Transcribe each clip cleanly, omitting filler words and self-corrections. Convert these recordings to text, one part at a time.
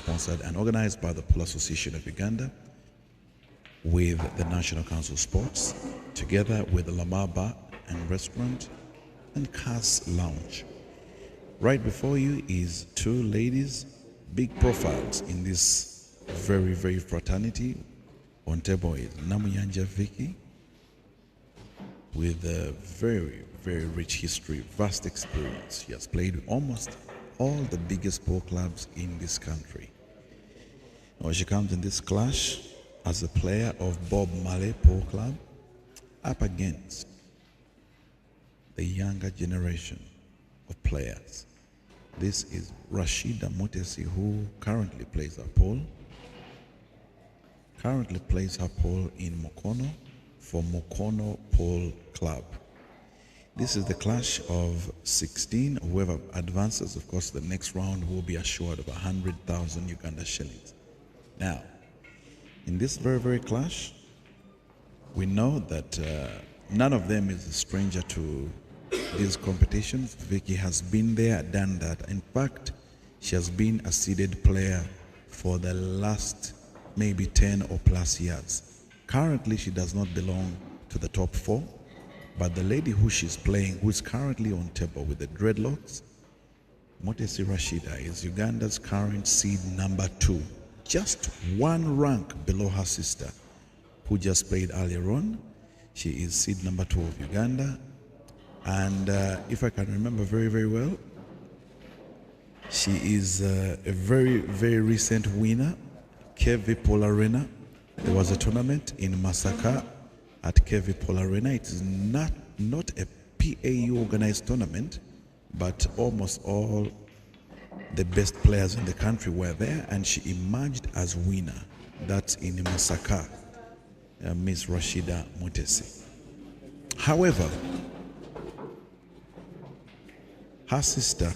sponsored and organized by the Polo Association of Uganda with the National Council of Sports, together with the Lamar Bar and Restaurant and Cars Lounge. Right before you is two ladies, big profiles in this very, very fraternity. On table is Namuyanja Vicky, with a very, very rich history, vast experience. She has played with almost all the biggest polo clubs in this country. Now she comes in this clash as a player of Bob Marley Polo Club up against the younger generation of players. This is Rasihida Mutesi, who currently plays her pole. Currently plays her pole in Mukono for Mukono Pole Club. This is the clash of 16. Whoever advances, of course, the next round will be assured of 100,000 Uganda shillings. Now, in this very, very clash, we know that none of them is a stranger to these competitions. Vicky has been there, done that. In fact, she has been a seeded player for the last maybe 10 or plus years. Currently, she does not belong to the top 4, but the lady who she's playing, who is currently on table with the dreadlocks, Mutesi Rasihida, is Uganda's current seed number 2, just one rank below her sister, who just played earlier on. She is seed number 2 of Uganda. And if I can remember very, very well, she is a very, very recent winner, KV Pole Arena. There was a tournament in Masaka at KV Pole Arena. It is not a PAU organized tournament, but almost all the best players in the country were there, and she emerged as winner. That's in Masaka, Miss Rasihida Mutesi. However, her sister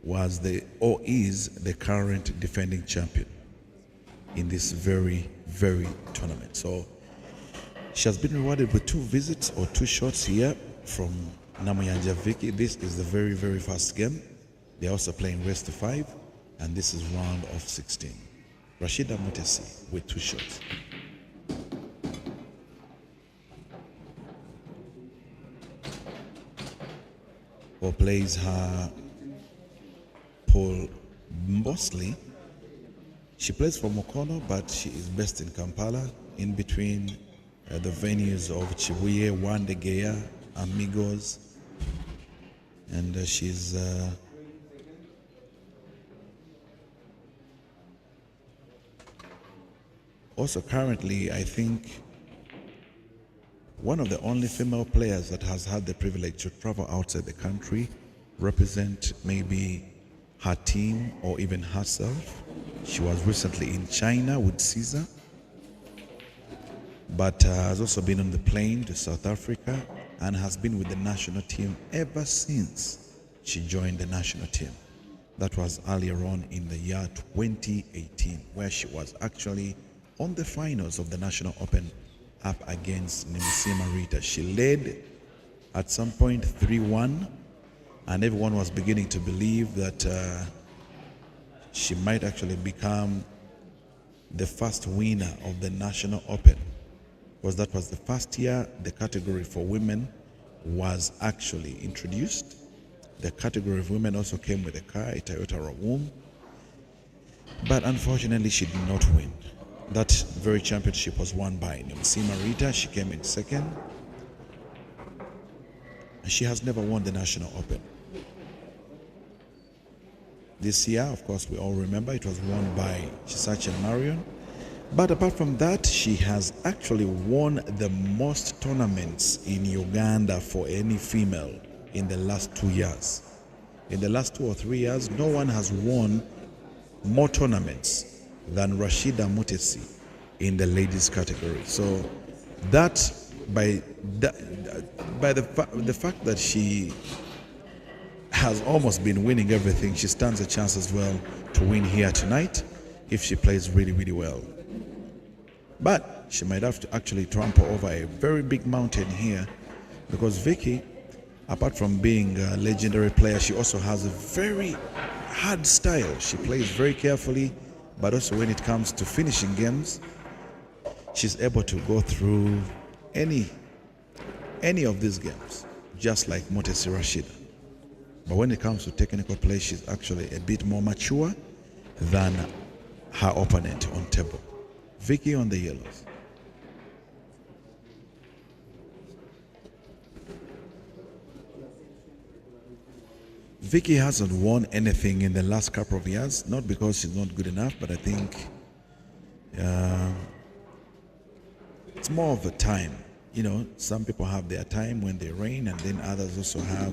was is the current defending champion in this very, very tournament. So she has been rewarded with 2 visits or 2 shots here from Namuyanja Vicky. This is the very, very first game. They're also playing race to 5, and this is round of 16. Rasihida Mutesi with 2 shots. Or plays her pole mostly. She plays for Mukono, but she is based in Kampala, in between the venues of Chibuye, Wandegeya, Amigos, and she's also currently, I think, one of the only female players that has had the privilege to travel outside the country, represent maybe her team or even herself. She was recently in China with Caesar, but has also been on the plane to South Africa and has been with the national team ever since she joined the national team. That was earlier on in the year 2018, where she was actually on the finals of the National Open up against Nemisi Marita. She led at some point 3-1, and everyone was beginning to believe that she might actually become the first winner of the National Open, because that was the first year the category for women was actually introduced. The category of women also came with a car, a Toyota Rawum, but unfortunately she did not win. That very championship was won by Nemisi Marita. She came in second. She has never won the National Open. This year, of course, we all remember it was won by Chisache Marion. But apart from that, she has actually won the most tournaments in Uganda for any female in the last 2 years. In the last 2 or 3 years, no one has won more tournaments than Rasihida Mutesi in the ladies category. So that by the fact that she has almost been winning everything, she stands a chance as well to win here tonight if she plays really, really well. But she might have to actually trample over a very big mountain here, because Vicky Apart from being a legendary player, she also has a very hard style. She plays very carefully, but also when it comes to finishing games, she's able to go through any of these games, just like Mutesi Rasihida. But when it comes to technical play, she's actually a bit more mature than her opponent on table. Vicky on the yellows. Vicky hasn't won anything in the last couple of years, not because she's not good enough, but I think it's more of a time. You know, some people have their time when they reign, and then others also have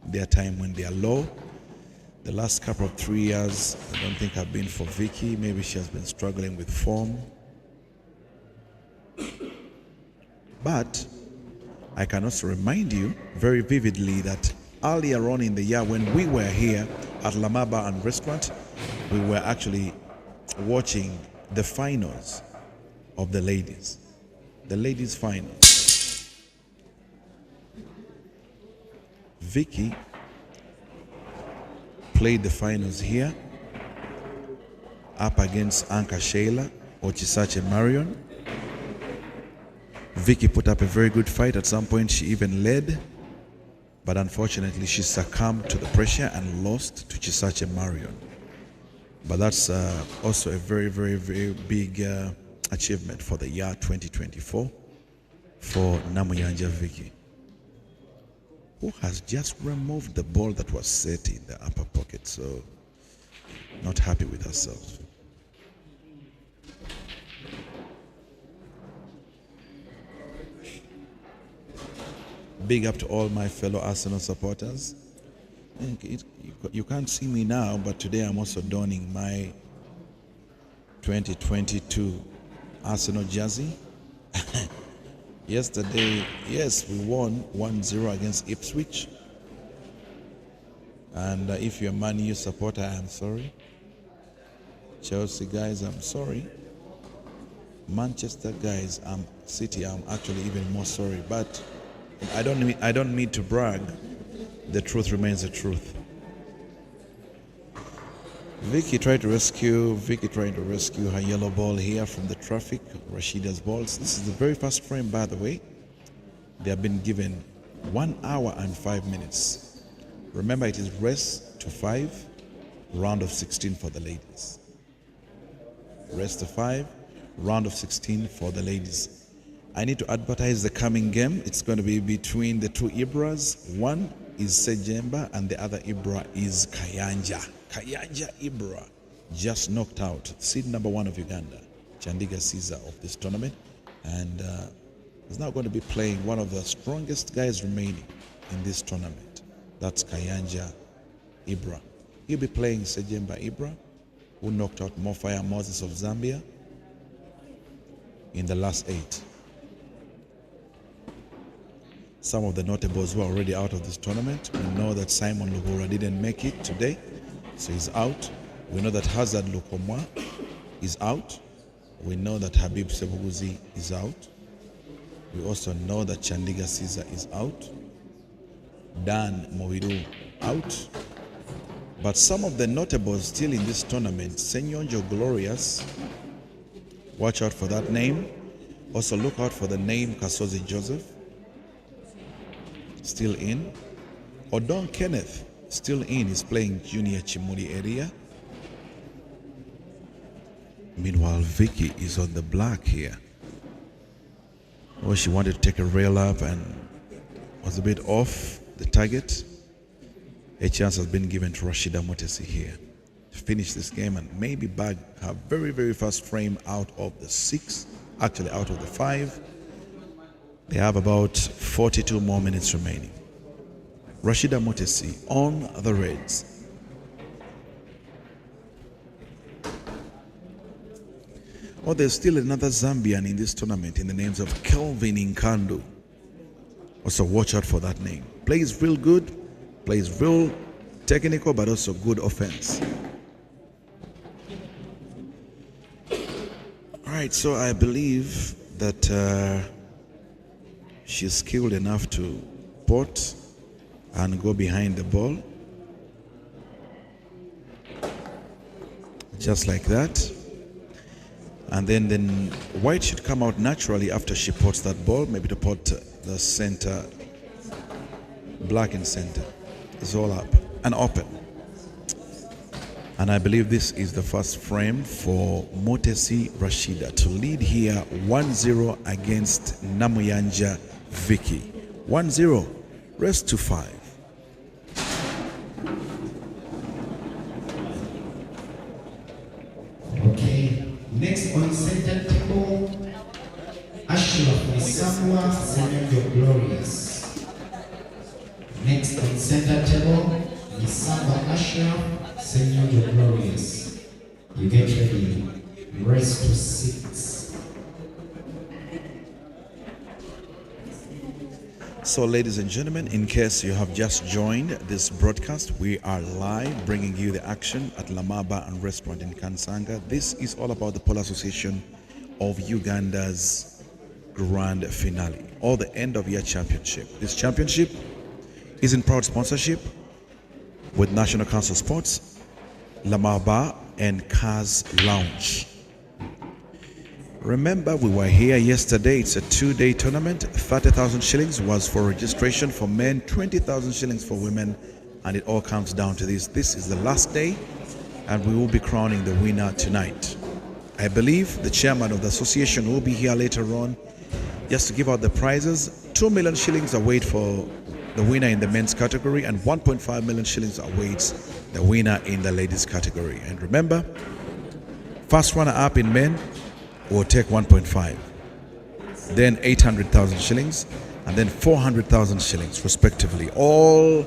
their time when they are low. The last couple of 3 years, I don't think have been for Vicky. Maybe she has been struggling with form. But I can also remind you very vividly that earlier on in the year when we were here at Lamaba and Restaurant, we were actually watching the finals of the ladies. The ladies' finals. Vicky played the finals here up against Anka Sheila or Chisache Marion. Vicky put up a very good fight. At some point she even led, but unfortunately she succumbed to the pressure and lost to Chisache Marion. But that's also a very, very, very big achievement for the year 2024 for Namuyanja Vicky, who has just removed the ball that was set in the upper pocket, so not happy with herself. Big up to all my fellow Arsenal supporters. You can't see me now, but today I'm also donning my 2022 Arsenal jersey. Yesterday, yes, we won 1-0 against Ipswich. And if you're a Man U supporter, I'm sorry. Chelsea guys, I'm sorry. Manchester guys, City, I'm actually even more sorry. But I don't need to brag. The truth remains the truth. Vicky trying to rescue her yellow ball here from the traffic. Rashida's balls. This is the very first frame, by the way. They have been given 1 hour and 5 minutes. Remember, it is rest to 5, round of 16 for the ladies. Rest to 5, round of 16 for the ladies. I need to advertise the coming game. It's going to be between the two Ibras. One is Sejemba and the other Ibra is Kayanja. Kayanja Ibra just knocked out seed number 1 of Uganda, Chandiga Caesar, of this tournament, and is now going to be playing one of the strongest guys remaining in this tournament. That's Kayanja Ibra. He'll be playing Sejemba Ibra, who knocked out Mofaya Moses of Zambia in the last 8. Some of the notables who are already out of this tournament. We know that Simon Lugura didn't make it today, so he's out. We know that Hazard Lukomwa is out. We know that Habib Sebuguzi is out. We also know that Chandiga Caesar is out. Dan Mowiru out. But some of the notables still in this tournament, Senyonjo Glorious, watch out for that name. Also look out for the name Kasozi Joseph, still in. Odon Kenneth, still in. He's playing junior Chimuli area. Meanwhile, Vicky is on the black here. Oh, she wanted to take a rail up and was a bit off the target. A chance has been given to Rasihida Mutesi here to finish this game and maybe bag her very, very first frame out of the 6, actually out of the 5. They have about 42 more minutes remaining. Rasihida Mutesi on the reds. Oh, there's still another Zambian in this tournament in the names of Kelvin Nkandu. Also watch out for that name. Plays real good, plays real technical, but also good offense. All right, so I believe that she's skilled enough to pot and go behind the ball. Just like that. And then white should come out naturally after she puts that ball, maybe to put the center, black in center. It's all up and open. And I believe this is the first frame for Mutesi Rasihida to lead here 1-0 against Namuyanja Vicky. 1-0, rest to 5. Okay, next on center table, Ashraf Misamwa, Senior You're Glorious. Next on center table, Misamwa Ashraf, Senior You're Glorious. You get ready, race to 6. So ladies and gentlemen, in case you have just joined this broadcast, we are live bringing you the action at Lama Bar and Restaurant in Kansanga. This is all about the Polo Association of Uganda's grand finale, or the end of year championship. This championship is in proud sponsorship with National Council Sports, Lama Bar and Cars Lounge. Remember, we were here yesterday. It's a 2-day tournament. 30,000 shillings was for registration for men, 20,000 shillings for women, and it all comes down to this. This is the last day, and we will be crowning the winner tonight. I believe the chairman of the association will be here later on just to give out the prizes. 2 million shillings await for the winner in the men's category, and 1.5 million shillings awaits the winner in the ladies category. And remember, first runner-up in men will take 1.5, then 800,000 shillings, and then 400,000 shillings respectively. All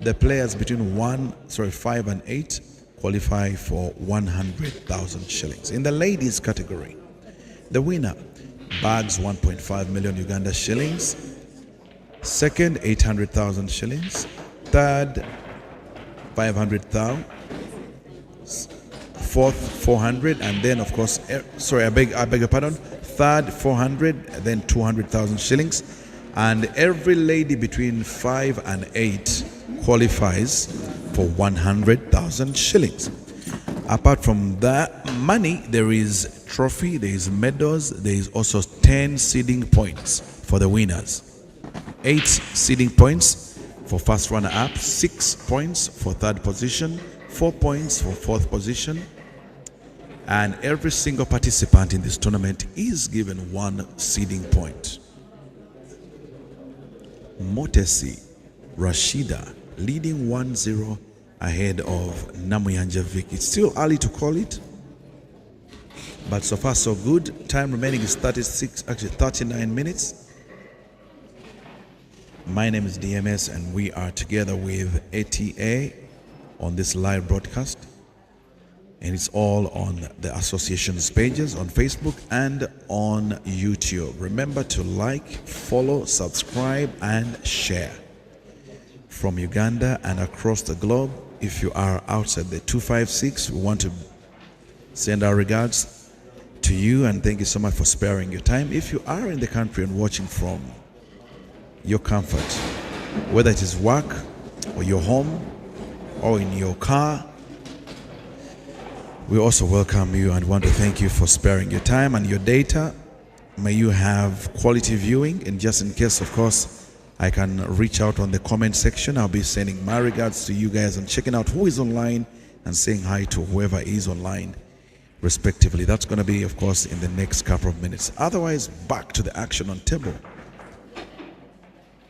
the players between 5 and 8 qualify for 100,000 shillings. In the ladies category, the winner bags 1.5 million Uganda shillings, second 800,000 shillings, third 500,000, fourth 400, and then of course, I beg your pardon, third 400, then 200,000 shillings, and every lady between 5 and 8 qualifies for 100,000 shillings. Apart from that money, there is trophy, there is medals, there is also 10 seeding points for the winners, 8 seeding points for first runner-up, 6 points for third position, 4 points for fourth position, and every single participant in this tournament is given 1 seeding point. Mutesi Rasihida leading 1-0 ahead of Namuyanja Vicky. It's still early to call it, but so far so good. Time remaining is 39 minutes. My name is DMS, and we are together with ATA on this live broadcast, and it's all on the association's pages on Facebook and on YouTube. Remember to like, follow, subscribe, and share. From Uganda and across the globe, if you are outside the 256, we want to send our regards to you and thank you so much for sparing your time. If you are in the country and watching from your comfort, whether it is work or your home or in your car, we also welcome you and want to thank you for sparing your time and your data. May you have quality viewing, and just in case, of course, I can reach out on the comment section. I'll be sending my regards to you guys and checking out who is online and saying hi to whoever is online respectively. That's going to be, of course, in the next couple of minutes. Otherwise, back to the action on table.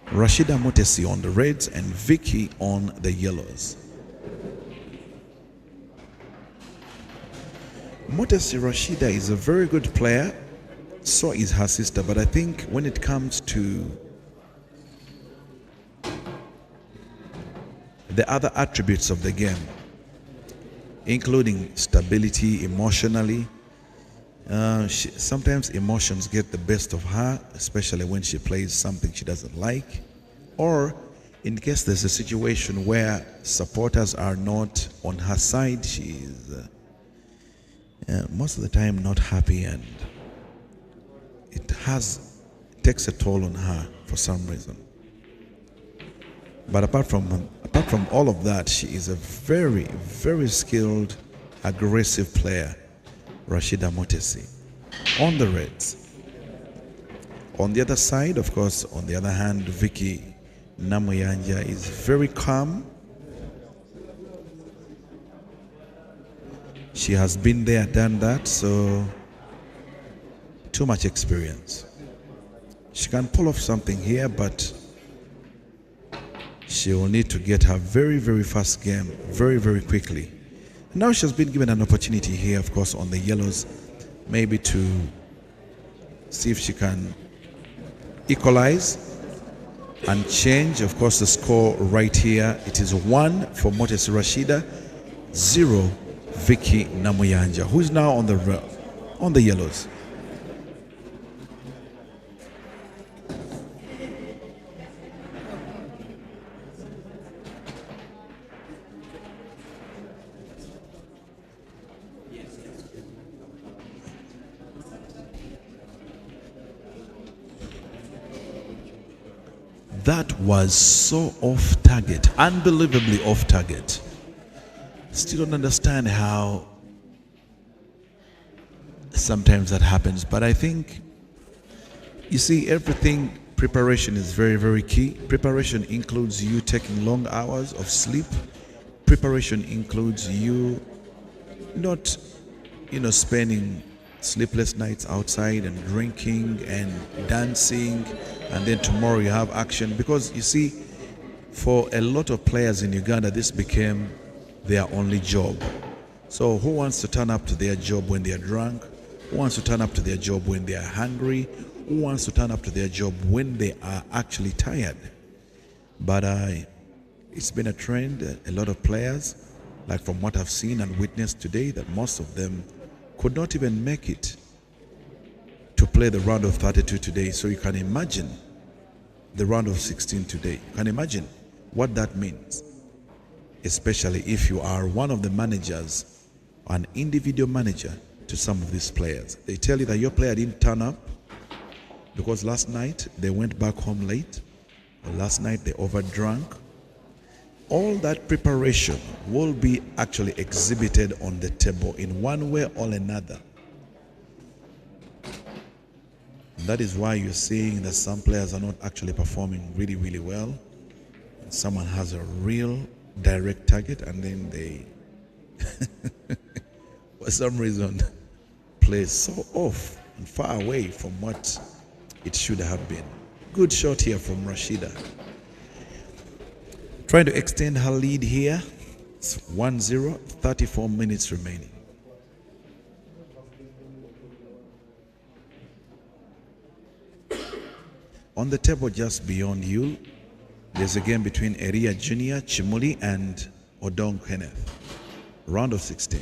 Rasihida Mutesi on the reds and Vicky on the yellows. Mutesi Rasihida is a very good player, so is her sister, but I think when it comes to the other attributes of the game, including stability emotionally, sometimes emotions get the best of her, especially when she plays something she doesn't like, or in case there's a situation where supporters are not on her side, she is most of the time not happy, and it takes a toll on her for some reason. But apart from all of that, she is a very, very skilled, aggressive player, Rasihida Mutesi, on the reds. On the other side, of course, on the other hand, Vicky Namuyanja is very calm. She has been there, done that, so too much experience. She can pull off something here, but she will need to get her very, very fast game very, very quickly. Now she has been given an opportunity here, of course, on the yellows, maybe to see if she can equalize and change, of course, the score right here. It is 1 for Mutesi Rasihida, 0 Vicky Namuyanja, who is now on the yellows. That was so off target, unbelievably off target. Still don't understand how sometimes that happens, but I think, you see, everything, preparation is very, very key. Preparation includes you taking long hours of sleep. Preparation includes you not, spending sleepless nights outside and drinking and dancing, and then tomorrow you have action. Because you see, for a lot of players in Uganda, this became their only job. So who wants to turn up to their job when they are drunk? Who wants to turn up to their job when they are hungry? Who wants to turn up to their job when they are actually tired? But it's been a trend. A lot of players, like from what I've seen and witnessed today, that most of them could not even make it to play the round of 32 today. So you can imagine the round of 16 today. You can imagine what that means, especially if you are one of the managers, an individual manager to some of these players. They tell you that your player didn't turn up because last night they went back home late, or last night they overdrank. All that preparation will be actually exhibited on the table in one way or another. And that is why you're seeing that some players are not actually performing really, really well. And someone has a real direct target, and then they, for some reason, play so off and far away from what it should have been. Good shot here from Rasihida. Trying to extend her lead here. It's 1-0, 34 minutes remaining. On the table just beyond you, there's a game between Eria Junior, Chimuli, and Odong Kenneth. Round of 16.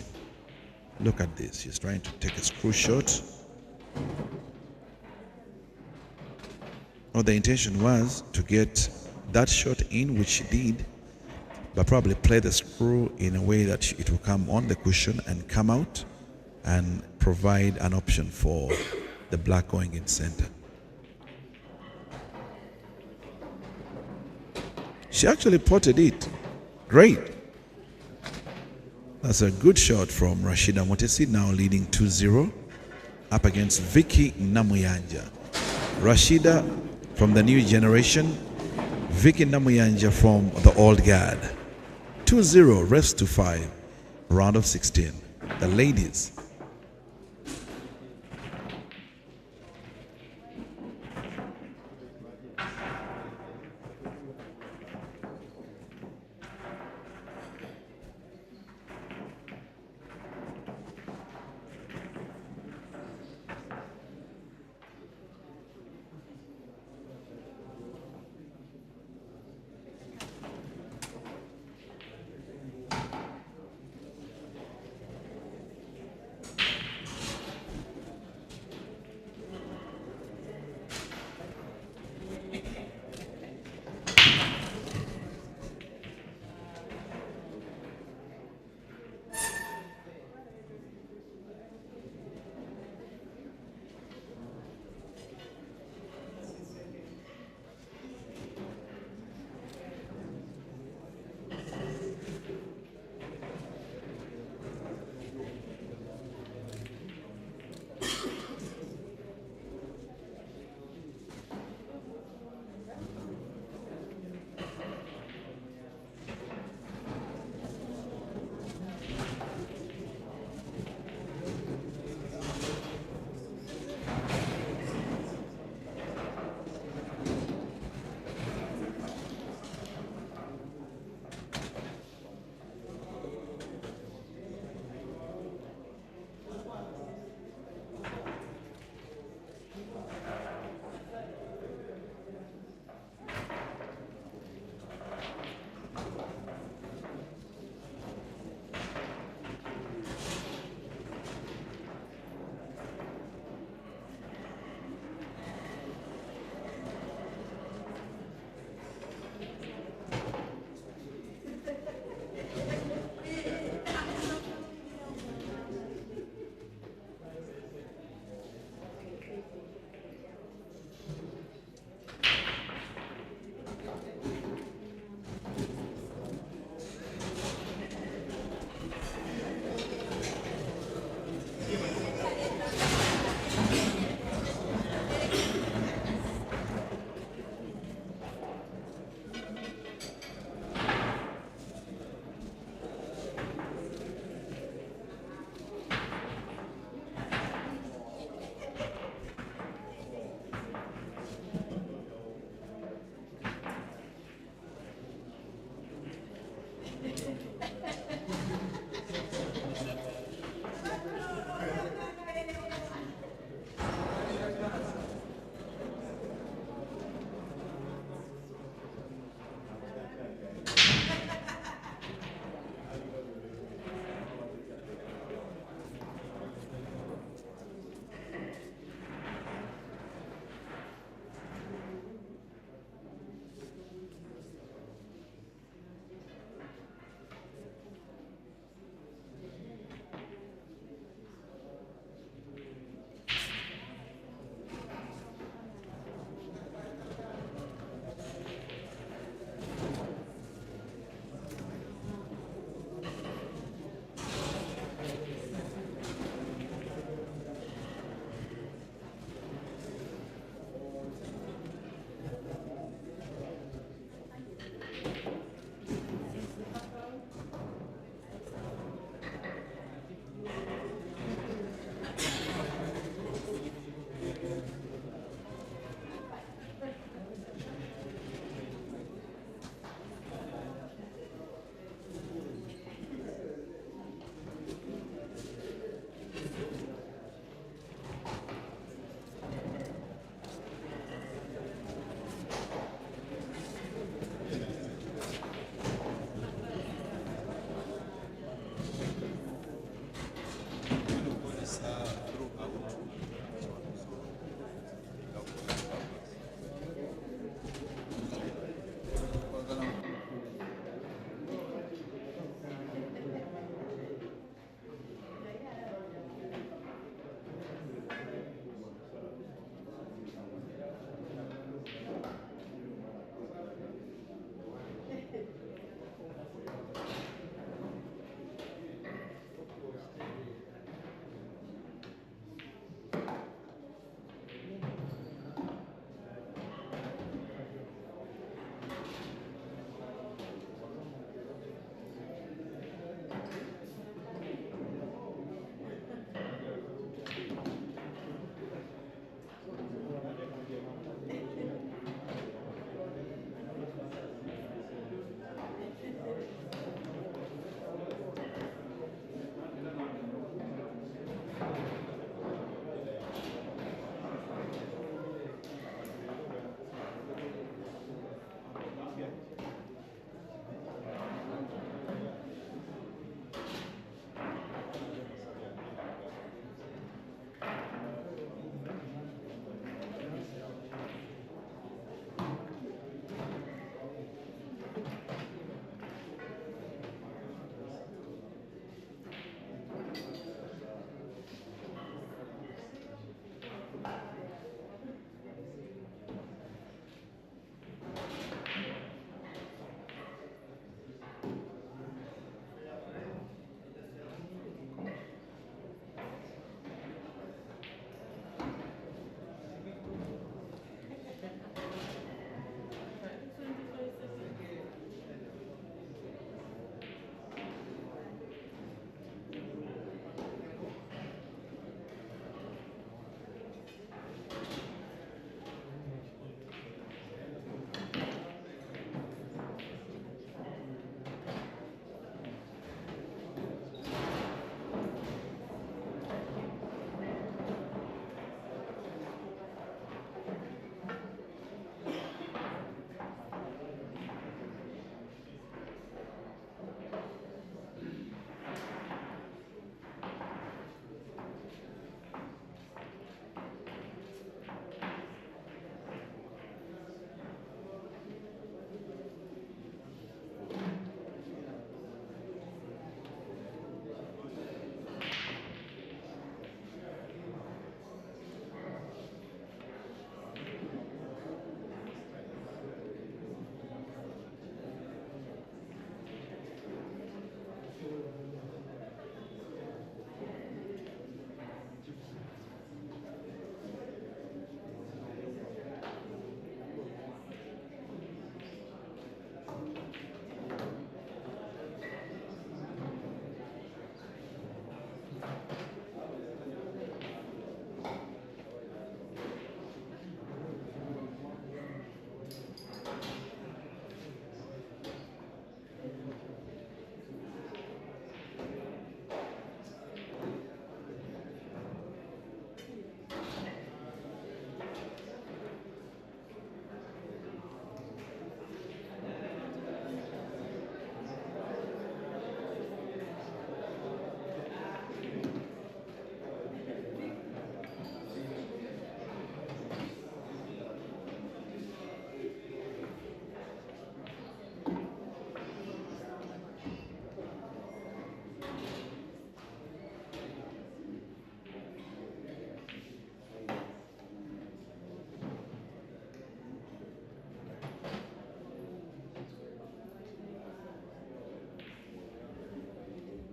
Look at this. She's trying to take a screw shot. The intention was to get that shot in, which she did, but probably play the screw in a way that it will come on the cushion and come out and provide an option for the black going in center. She actually potted it. Great. That's a good shot from Rasihida Mutesi, now leading 2-0 up against Vicky Namuyanja. Rasihida from the new generation, Vicky Namuyanja from the old guard. 2-0, rest to 5, round of 16. The ladies.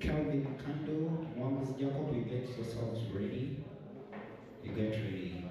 Calvin Kando, Mwamas Jacob, you get yourselves ready. You get ready.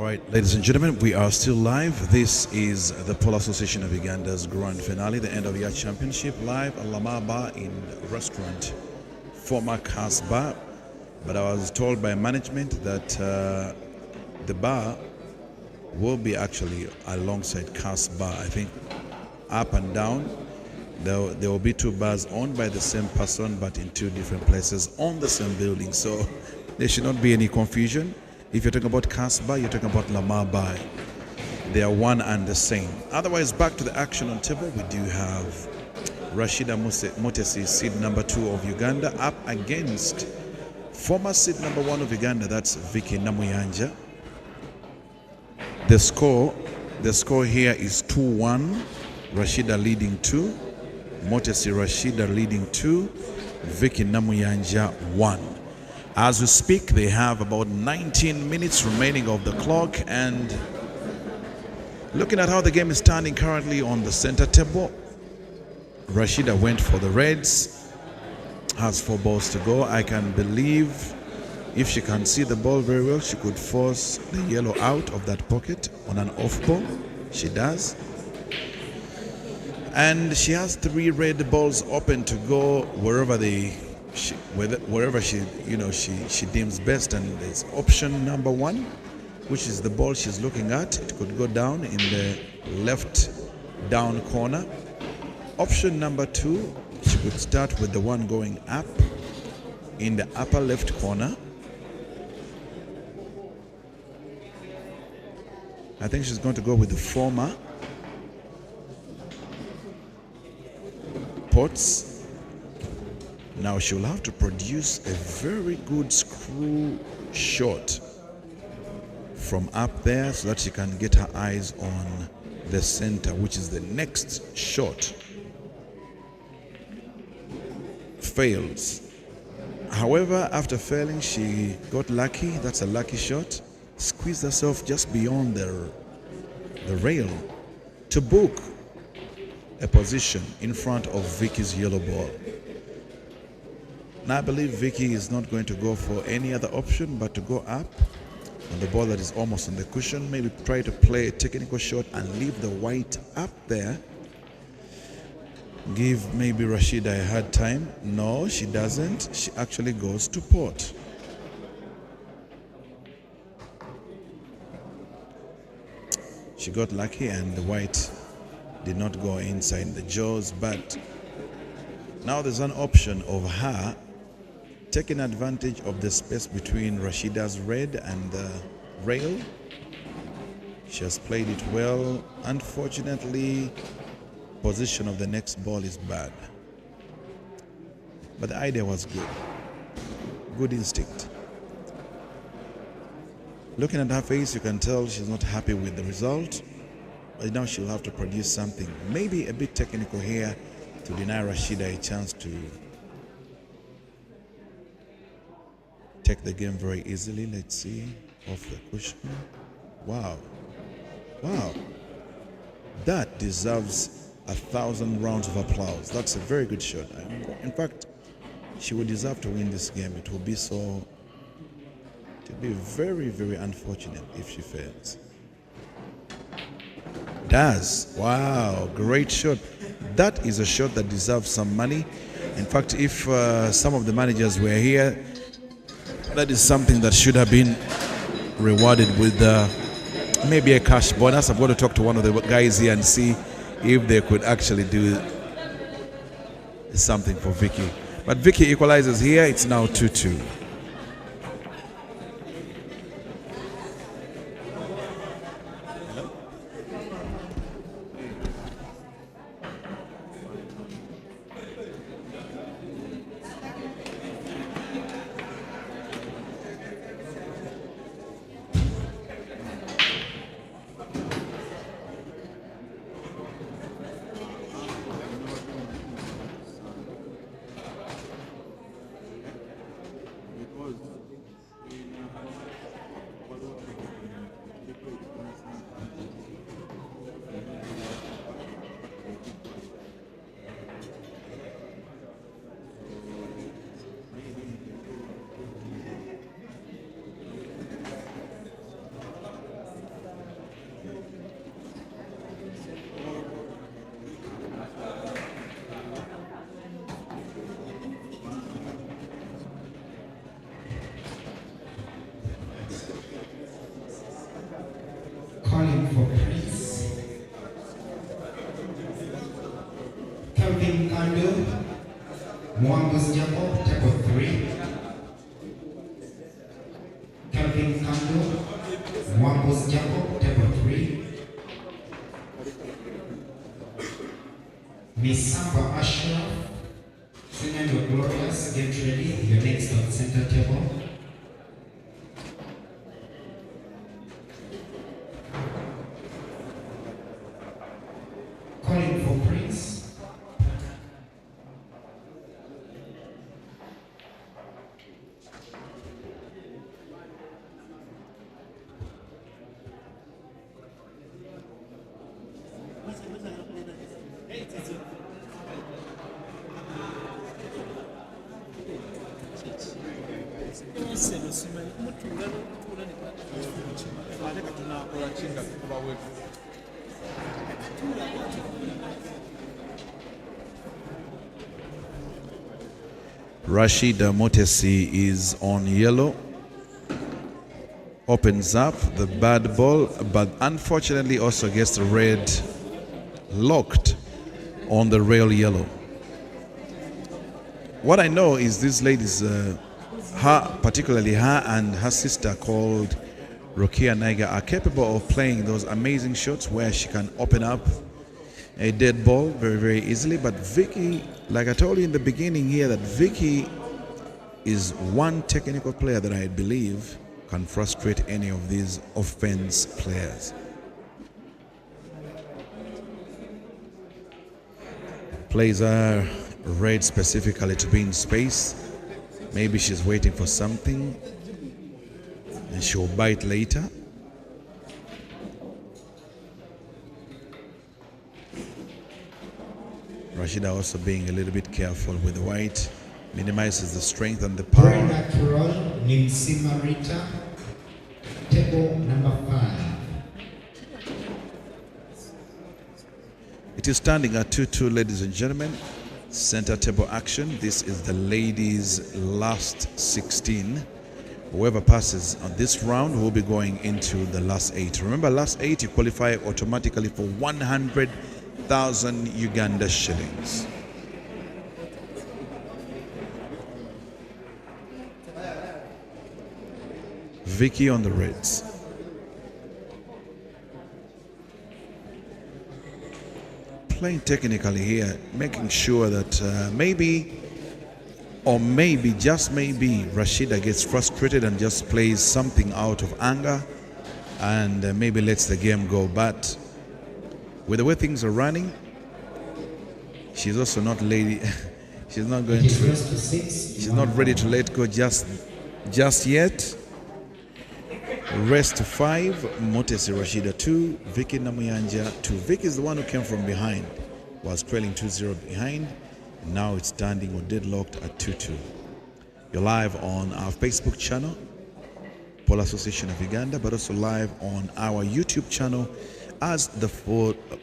right, ladies and gentlemen, we are still live. This is the Polo Association of Uganda's grand finale, the end of year championship, live at Lamar Bar in restaurant, former Cas Bar. But I was told by management that the bar will be actually alongside Cas Bar. I think up and down, there will be two bars owned by the same person, but in two different places on the same building. So there should not be any confusion. If you're talking about Cas Bar, you're talking about Lamar Bar. They are one and the same. Otherwise, back to the action on table, we do have Rasihida Mutesi, seed number 2 of Uganda, up against former seed number 1 of Uganda, that's Vicky Namuyanja. The score here is 2-1. Rasihida leading 2. Mutesi Rasihida leading 2. Vicky Namuyanja 1. As we speak, they have about 19 minutes remaining of the clock, and looking at how the game is standing currently on the center table, Rasihida went for the reds, has 4 balls to go. I can believe if she can see the ball very well, she could force the yellow out of that pocket on an off ball. She does. And she has 3 red balls open to go wherever she deems best, and there's option number 1, which is the ball she's looking at. It could go down in the left down corner. Option number 2, she could start with the one going up in the upper left corner. I think she's going to go with the former pots. Now she will have to produce a very good screw shot from up there so that she can get her eyes on the center, which is the next shot. Fails. However, after failing, she got lucky. That's a lucky shot. Squeezed herself just beyond the rail to book a position in front of Vicky's yellow ball. Now I believe Vicky is not going to go for any other option but to go up on the ball that is almost on the cushion. Maybe try to play a technical shot and leave the white up there. Give maybe Rasihida a hard time. No, she doesn't. She actually goes to pot. She got lucky and the white did not go inside the jaws, but now there's an option of her taking advantage of the space between Rashida's red and the rail. She has played it well. Unfortunately, position of the next ball is bad. But the idea was good. Good instinct. Looking at her face, you can tell she's not happy with the result. But now she'll have to produce something, maybe a bit technical here, to deny Rasihida a chance to take the game very easily. Let's see. Off the cushion. Wow. Wow. That deserves 1,000 rounds of applause. That's a very good shot. In fact, she would deserve to win this game. It will be very, very unfortunate if she fails. Does. Wow, great shot. That is a shot that deserves some money. In fact, if some of the managers were here, that is something that should have been rewarded with maybe a cash bonus. I'm going to talk to one of the guys here and see if they could actually do something for Vicky. But Vicky equalizes here. It's now 2-2. Calling for Prince. Calvin Kando, Mwambus Jacob, table 3. Calvin Kando, Mwambus Jacob, table 3. Miss Samba Ashraf, Senando Glorious, get ready. You're next on center table. Calling for Prince. Rasihida Mutesi is on yellow. Opens up the bad ball, but unfortunately also gets the red locked on the rail yellow. What I know is these ladies, particularly her and her sister called Rokia Naiga, are capable of playing those amazing shots where she can open up a dead ball very, very easily. But Vicky, like I told you in the beginning here, that Vicky is one technical player that I believe can frustrate any of these offense players. Plays are read specifically to be in space. Maybe she's waiting for something and she'll bite later. Rasihida also being a little bit careful with the white, minimizes the strength and the power. Natural Nimsima Rita, table number 5. It is standing at 2-2, ladies and gentlemen. Center table action. This is the ladies' last 16. Whoever passes on this round will be going into the last 8. Remember, last 8 you qualify automatically for 100,000 Uganda shillings. Vicky on the reds. Playing technically here, making sure that maybe, just maybe, Rasihida gets frustrated and just plays something out of anger and maybe lets the game go. But with the way things are running, she's also not lady. She's not going to. She's not ready to let go just yet. Rest 5, Mutesi Rasihida 2, Vicky Namuyanja 2. Vicky is the one who came from behind, was trailing 2-0 behind. Now it's standing or deadlocked at 2-2. You're live on our Facebook channel, Pole Association of Uganda, but also live on our YouTube channel as the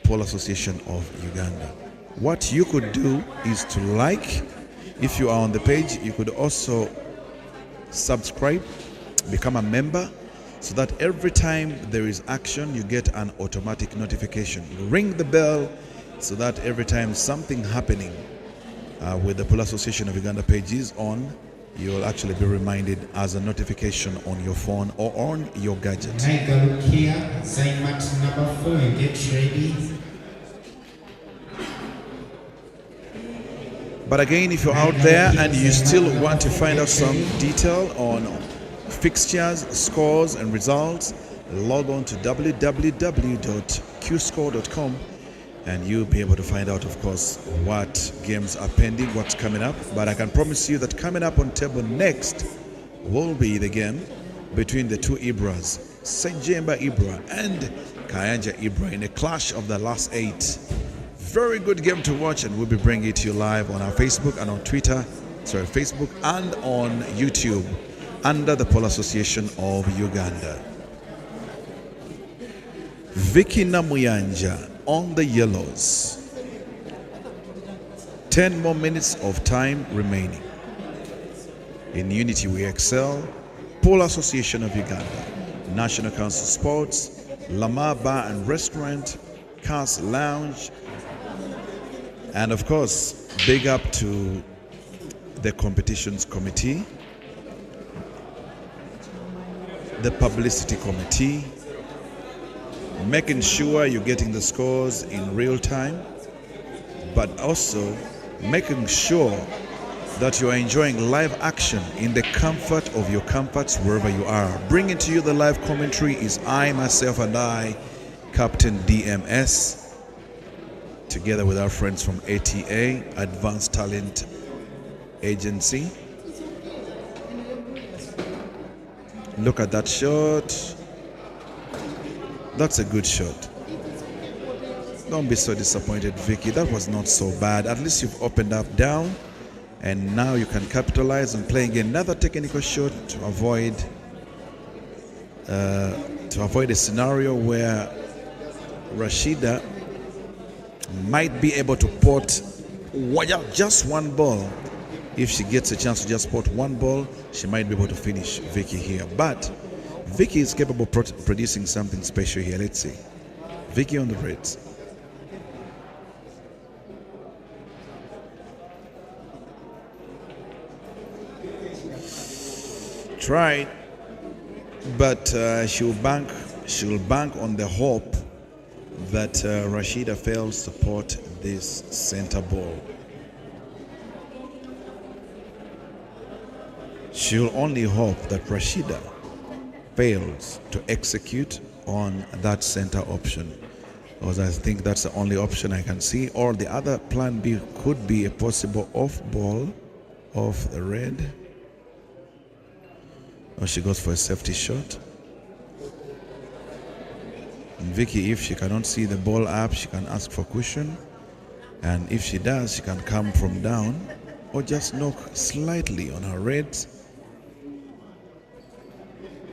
Pole Association of Uganda. What you could do is to like. If you are on the page, you could also subscribe, become a member, so that every time there is action, you get an automatic notification. Ring the bell so that every time something happening with the Pole Association of Uganda page is on, you'll actually be reminded as a notification on your phone or on your gadget. Assignment number 4, you get ready. But again, if you're out there and you still want to find out some detail on fixtures, scores and results, log on to www.qscore.com and you'll be able to find out, of course, what games are pending, what's coming up. But I can promise you that coming up on table next will be the game between the two Ibras, Sejemba Ibra and Kayanja Ibra, in a clash of the last 8. Very good game to watch, and we'll be bringing it to you live on our Facebook and on Twitter, Facebook and on YouTube, under the Pole Association of Uganda. Vicky Namuyanja on the yellows. 10 more minutes of time remaining. In unity we excel. Pole Association of Uganda, National Council Sports, Lamar Bar and Restaurant, Cars Lounge, and of course, big up to the competitions committee, the publicity committee, making sure you're getting the scores in real time, but also making sure that you are enjoying live action in the comfort of your comforts wherever you are. Bringing to you the live commentary is I, myself, and I, Captain DMS, together with our friends from ATA, Advanced Talent Agency. Look at that shot. That's a good shot. Don't be so disappointed, Vicky. That was not so bad. At least you've opened up down, and now you can capitalize on playing another technical shot to avoid a scenario where Rasihida might be able to pot just one ball. If she gets a chance to just pot one ball, she might be able to finish Vicky here. But Vicky is capable of producing something special here. Let's see. Vicky on the reds. Tried, but she'll bank on the hope that Rasihida fails to pot this center ball. She'll only hope that Rasihida fails to execute on that center option, because I think that's the only option I can see. Or the other plan B could be a possible off ball off the red. Or she goes for a safety shot. And Vicky, if she cannot see the ball up, she can ask for cushion. And if she does, she can come from down or just knock slightly on her reds.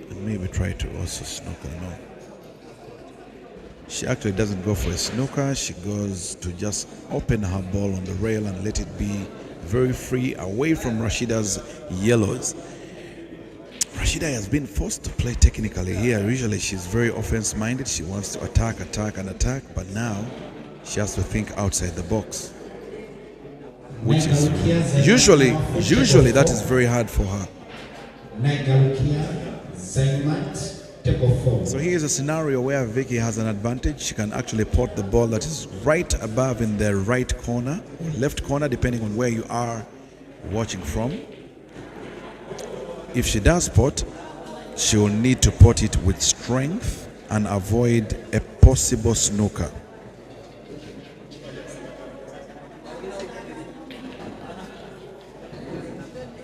And maybe try to also snooker. No. She actually doesn't go for a snooker. She goes to just open her ball on the rail and let it be very free away from Rashida's yellows. Rasihida has been forced to play technically here. Usually she's very offense-minded. She wants to attack, but now she has to think outside the box, which is usually that is very hard for her. So here's a scenario where Vicky has an advantage. She can actually pot the ball that is right above in the right corner or left corner, depending on where you are watching from. If she does pot, she will need to pot it with strength and avoid a possible snooker.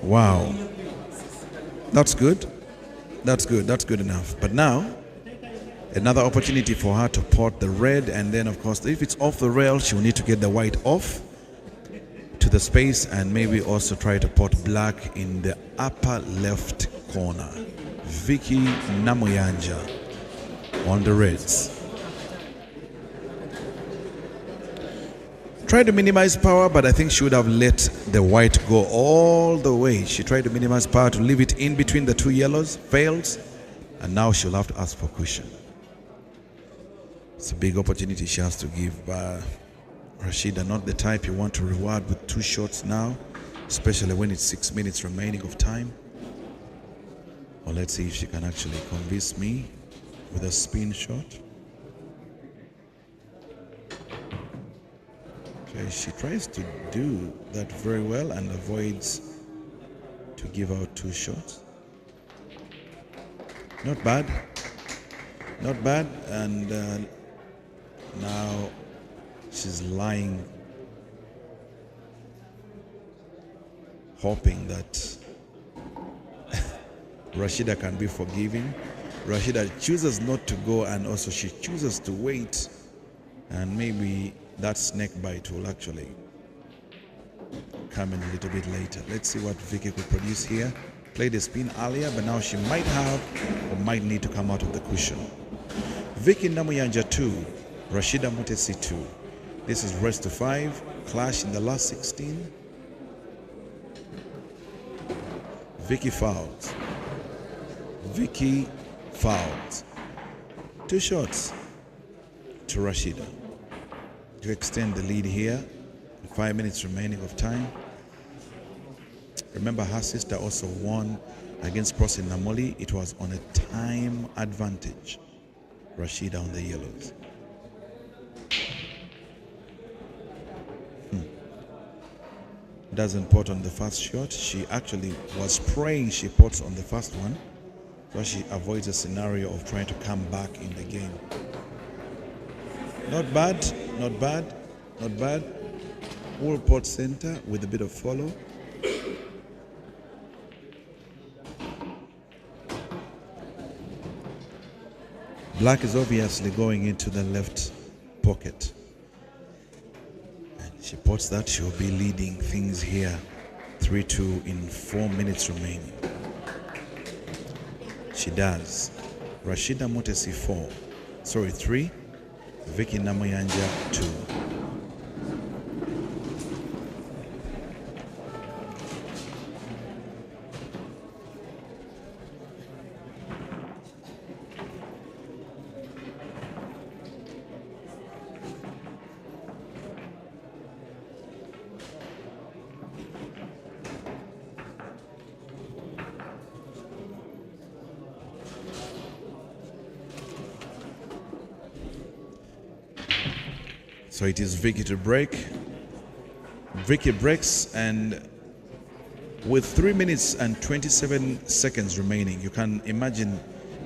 Wow. That's good. That's good enough. But now, another opportunity for her to pot the red, and then of course, if it's off the rail, she will need to get the white off to the space and maybe also try to pot black in the upper left corner. Vicky Namuyanja on the reds. Tried to minimize power, but I think she would have let the white go all the way. She tried to minimize power to leave it in between the two yellows, fails, and now she'll have to ask for cushion. It's a big opportunity she has to give. Rasihida, not the type you want to reward with two shots now, especially when it's 6 minutes remaining of time. Well, let's see if she can actually convince me with a spin shot. Okay, she tries to do that very well and avoids to give out two shots. Not bad. Not bad. And now she's lying, hoping that Rasihida can be forgiving. Rasihida chooses not to go, and also she chooses to wait, and maybe that snake bite will actually come in a little bit later. Let's see what Vicky could produce here. Played a spin earlier, but now she might have or might need to come out of the cushion. Vicky Namuyanja 2, Rasihida Mutesi 2. This is race to 5, clash in the last 16. Vicky fouls. Vicky fouls. 2 shots to Rasihida to extend the lead here. 5 minutes remaining of time. Remember, her sister also won against Prosi Namoli. It was on a time advantage. Rasihida on the yellows. Doesn't pot on the first shot. She actually was praying she pots on the first one, so she avoids a scenario of trying to come back in the game. Not bad, not bad, not bad. All pot center with a bit of follow. Black is obviously going into the left pocket. And she pots that, she'll be leading things here. 3-2 in 4 minutes remaining. She does. Rasihida Mutesi 3. Vicky Namuyanja 2. So it is Vicky to break. Vicky breaks, and with 3 minutes and 27 seconds remaining, you can imagine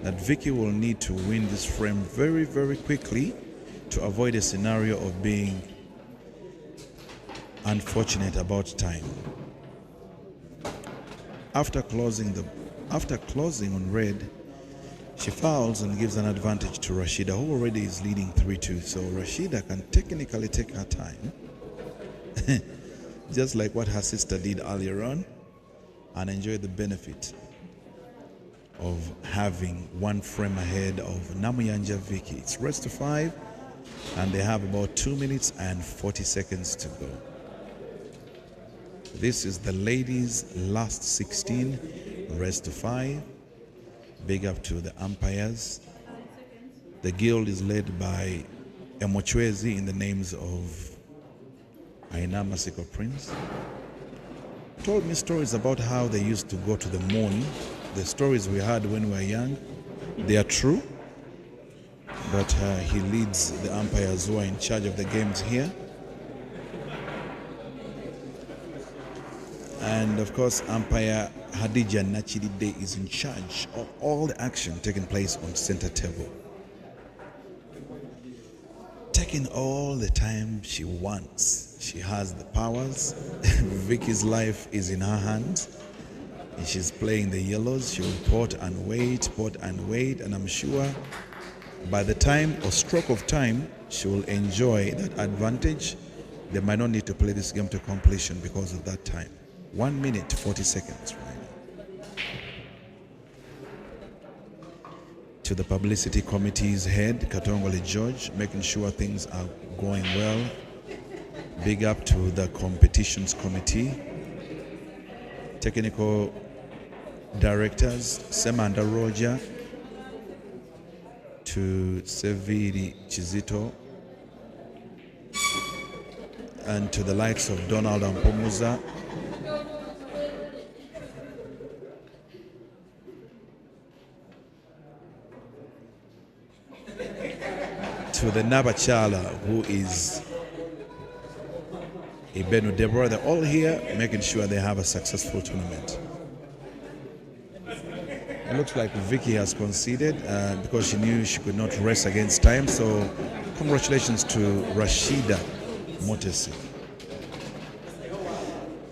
that Vicky will need to win this frame very, very quickly to avoid a scenario of being unfortunate about time. After closing on red, she fouls and gives an advantage to Rasihida, who already is leading 3-2. So Rasihida can technically take her time, just like what her sister did earlier on, and enjoy the benefit of having 1 frame ahead of Namuyanja Vicky. It's rest to 5, and they have about 2 minutes and 40 seconds to go. This is the ladies' last 16, rest to 5. Big up to the umpires. The guild is led by Mutesi in the names of Aina Masiko Prince. Told me stories about how they used to go to the moon. The stories we heard when we were young, they are true. But he leads the umpires who are in charge of the games here. And of course, umpire Hadija Nachidide is in charge of all the action taking place on center table. Taking all the time she wants. She has the powers. Vicky's life is in her hands. And she's playing the yellows. She will pot and wait, and I'm sure by the time or stroke of time, she will enjoy that advantage. They might not need to play this game to completion because of that time. 1 minute, 40 seconds right now. To the publicity committee's head, Katongole George, making sure things are going well. Big up to the competitions committee. Technical directors, Semanda Roger, to Severi Chizito, and to the likes of Donald Ampomuza, to the Nabachala, who is Ibenu Deborah. They're all here making sure they have a successful tournament. It looks like Vicky has conceded because she knew she could not race against time. So congratulations to Rasihida Mutesi.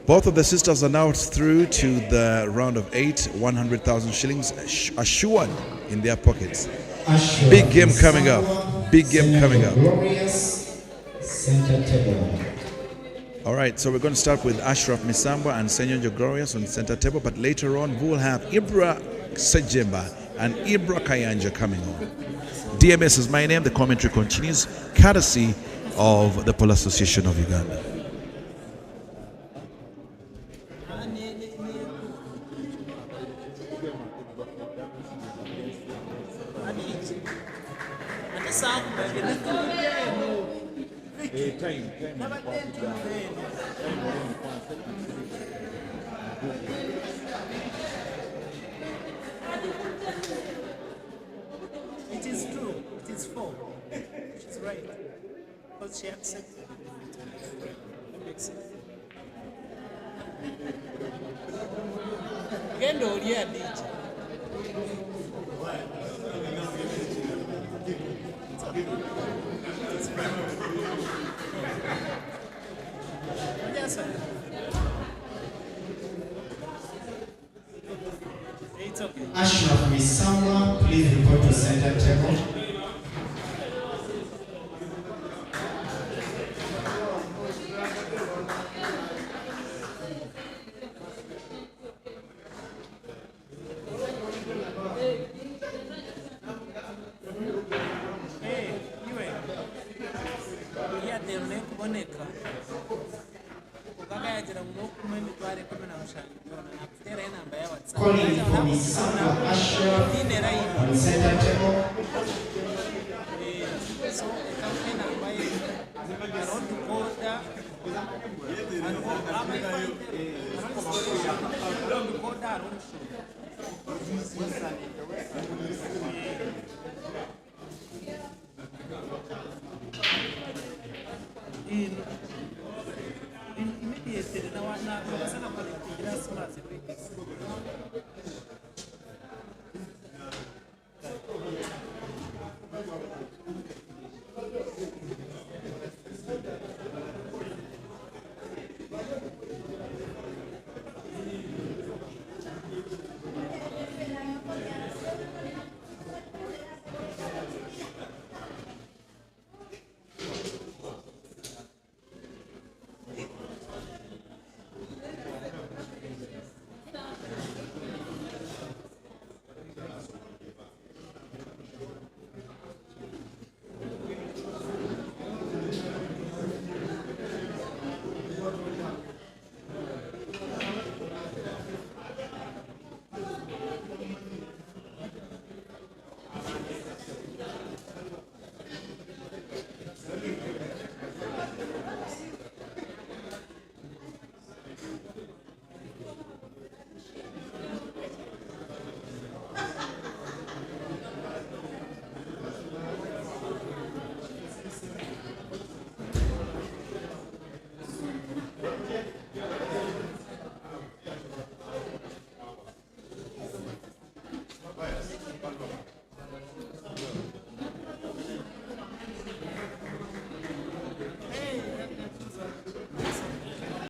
Both of the sisters are now through to the round of 8, 100,000 shillings assured in their pockets. Big game coming up. Big game coming up. All right, so we're going to start with Ashraf Misamba and Senyonjo Glorious on center table, but later on we'll have Ibra Sejemba and Ibra Kayanja coming on. DMS is my name. The commentary continues, courtesy of the Pole Association of Uganda. Time. It is true. It is 4. She's right. Because she accepted it. That makes sense. Again, the Oria did. Yes, sir. It's okay. Ashraf Misamba, please report to center table. Hey, you ain't. Yeah, they'll make one acre. Calling for Misamba Ashraf on center table. So, campaign around the border and around the border. In immediately, now I'm not going to